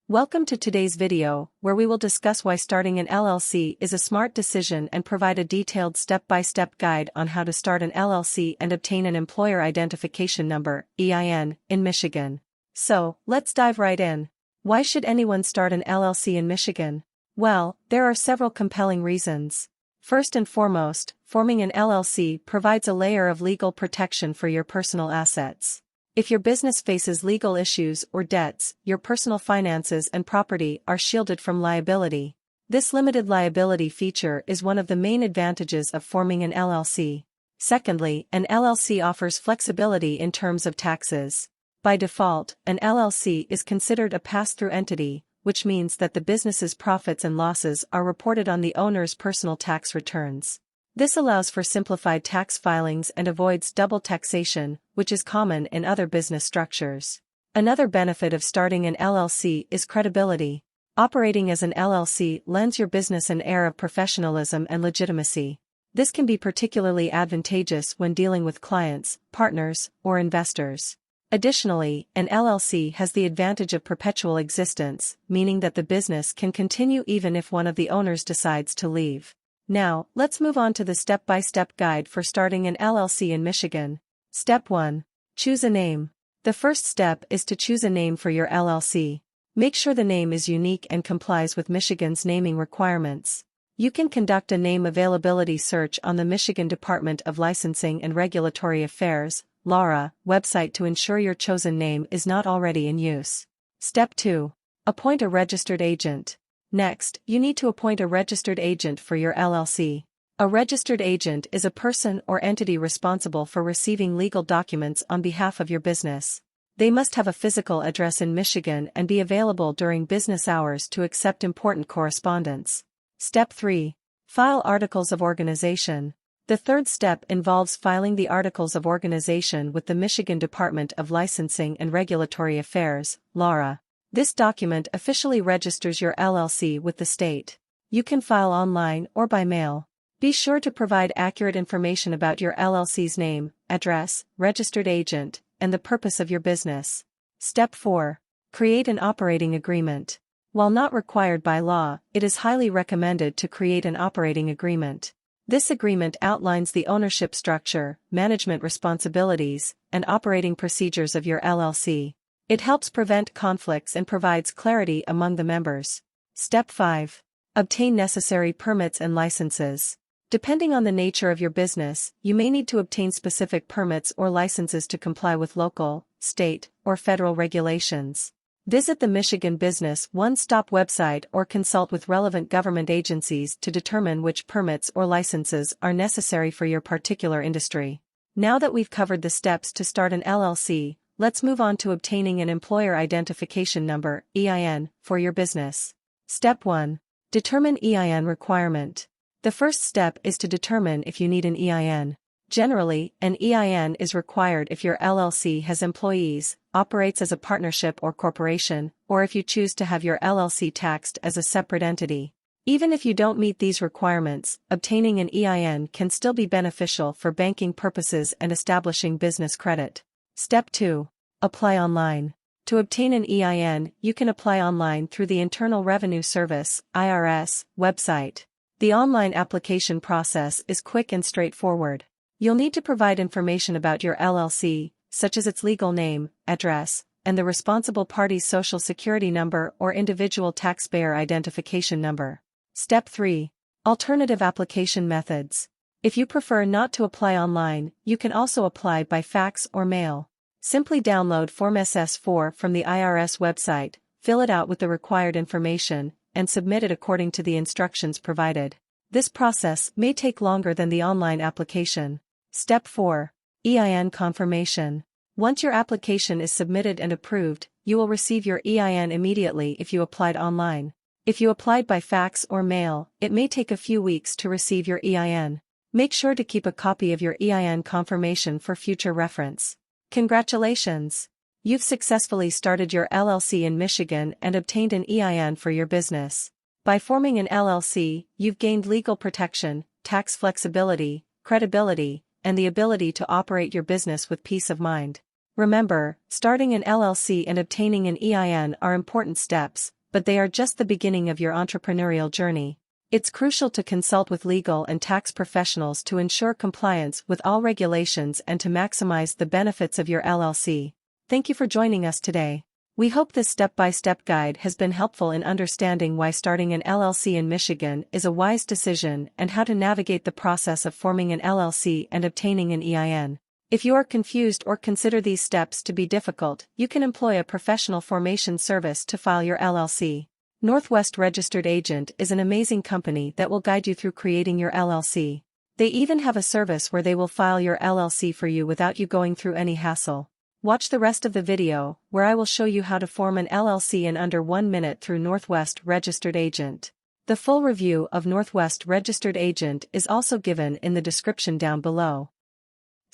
Welcome to today's video, where we will discuss why starting an LLC is a smart decision and provide a detailed step-by-step guide on how to start an LLC and obtain an Employer Identification Number (EIN) in Michigan. So, let's dive right in. Why should anyone start an LLC in Michigan? Well, there are several compelling reasons. First and foremost, forming an LLC provides a layer of legal protection for your personal assets. If your business faces legal issues or debts, your personal finances and property are shielded from liability. This limited liability feature is one of the main advantages of forming an LLC. Secondly, an LLC offers flexibility in terms of taxes. By default, an LLC is considered a pass-through entity, which means that the business's profits and losses are reported on the owner's personal tax returns. This allows for simplified tax filings and avoids double taxation, which is common in other business structures. Another benefit of starting an LLC is credibility. Operating as an LLC lends your business an air of professionalism and legitimacy. This can be particularly advantageous when dealing with clients, partners, or investors. Additionally, an LLC has the advantage of perpetual existence, meaning that the business can continue even if one of the owners decides to leave. Now, let's move on to the step-by-step guide for starting an LLC in Michigan. Step 1. Choose a name. The first step is to choose a name for your LLC. Make sure the name is unique and complies with Michigan's naming requirements. You can conduct a name availability search on the Michigan Department of Licensing and Regulatory Affairs (LARA) website to ensure your chosen name is not already in use. Step 2. Appoint a registered agent. Next, you need to appoint a registered agent for your LLC. A registered agent is a person or entity responsible for receiving legal documents on behalf of your business. They must have a physical address in Michigan and be available during business hours to accept important correspondence. Step 3. File Articles of Organization. The third step involves filing the Articles of Organization with the Michigan Department of Licensing and Regulatory Affairs, LARA. This document officially registers your LLC with the state. You can file online or by mail. Be sure to provide accurate information about your LLC's name, address, registered agent, and the purpose of your business. Step 4. Create an operating agreement. While not required by law, it is highly recommended to create an operating agreement. This agreement outlines the ownership structure, management responsibilities, and operating procedures of your LLC. It helps prevent conflicts and provides clarity among the members. Step 5. Obtain necessary permits and licenses. Depending on the nature of your business, you may need to obtain specific permits or licenses to comply with local, state, or federal regulations. Visit the Michigan Business One-Stop website or consult with relevant government agencies to determine which permits or licenses are necessary for your particular industry. Now that we've covered the steps to start an LLC, let's move on to obtaining an Employer Identification Number (EIN) for your business. Step 1. Determine EIN requirement. The first step is to determine if you need an EIN. Generally, an EIN is required if your LLC has employees, operates as a partnership or corporation, or if you choose to have your LLC taxed as a separate entity. Even if you don't meet these requirements, obtaining an EIN can still be beneficial for banking purposes and establishing business credit. Step 2. Apply online. To obtain an EIN, you can apply online through the Internal Revenue Service (IRS) website. The online application process is quick and straightforward. You'll need to provide information about your LLC, such as its legal name, address, and the responsible party's social security number or individual taxpayer identification number. Step 3. Alternative application methods. If you prefer not to apply online, you can also apply by fax or mail. Simply download Form SS-4 from the IRS website, fill it out with the required information, and submit it according to the instructions provided. This process may take longer than the online application. Step 4. EIN confirmation. Once your application is submitted and approved, you will receive your EIN immediately if you applied online. If you applied by fax or mail, it may take a few weeks to receive your EIN. Make sure to keep a copy of your EIN confirmation for future reference. Congratulations! You've successfully started your LLC in Michigan and obtained an EIN for your business. By forming an LLC, you've gained legal protection, tax flexibility, credibility, and the ability to operate your business with peace of mind. Remember, starting an LLC and obtaining an EIN are important steps, but they are just the beginning of your entrepreneurial journey. It's crucial to consult with legal and tax professionals to ensure compliance with all regulations and to maximize the benefits of your LLC. Thank you for joining us today. We hope this step-by-step guide has been helpful in understanding why starting an LLC in Michigan is a wise decision and how to navigate the process of forming an LLC and obtaining an EIN. If you are confused or consider these steps to be difficult, you can employ a professional formation service to file your LLC. Northwest Registered Agent is an amazing company that will guide you through creating your LLC. They even have a service where they will file your LLC for you without you going through any hassle. Watch the rest of the video, where I will show you how to form an LLC in under 1 minute through Northwest Registered Agent. The full review of Northwest Registered Agent is also given in the description down below.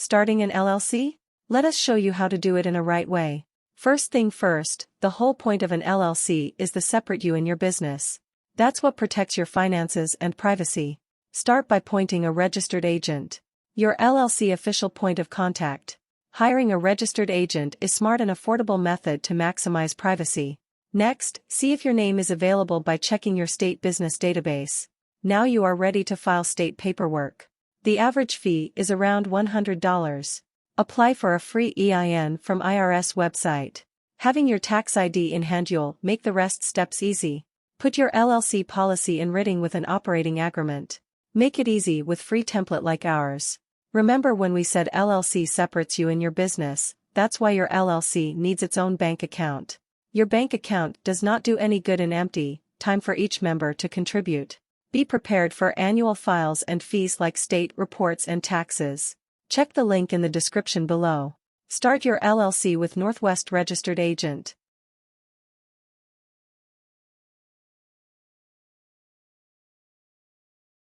Starting an LLC? Let us show you how to do it in a right way. First thing first, the whole point of an LLC is to separate you and your business. That's what protects your finances and privacy. Start by appointing a registered agent. Your LLC official point of contact. Hiring a registered agent is a smart and affordable method to maximize privacy. Next, see if your name is available by checking your state business database. Now you are ready to file state paperwork. The average fee is around $100. Apply for a free EIN from IRS website. Having your tax ID in hand you'll make the rest steps easy. Put your LLC policy in writing with an operating agreement. Make it easy with free template like ours. Remember when we said LLC separates you and your business, that's why your LLC needs its own bank account. Your bank account does not do any good in empty, time for each member to contribute. Be prepared for annual files and fees like state reports and taxes. Check the link in the description below. Start your LLC with Northwest Registered Agent.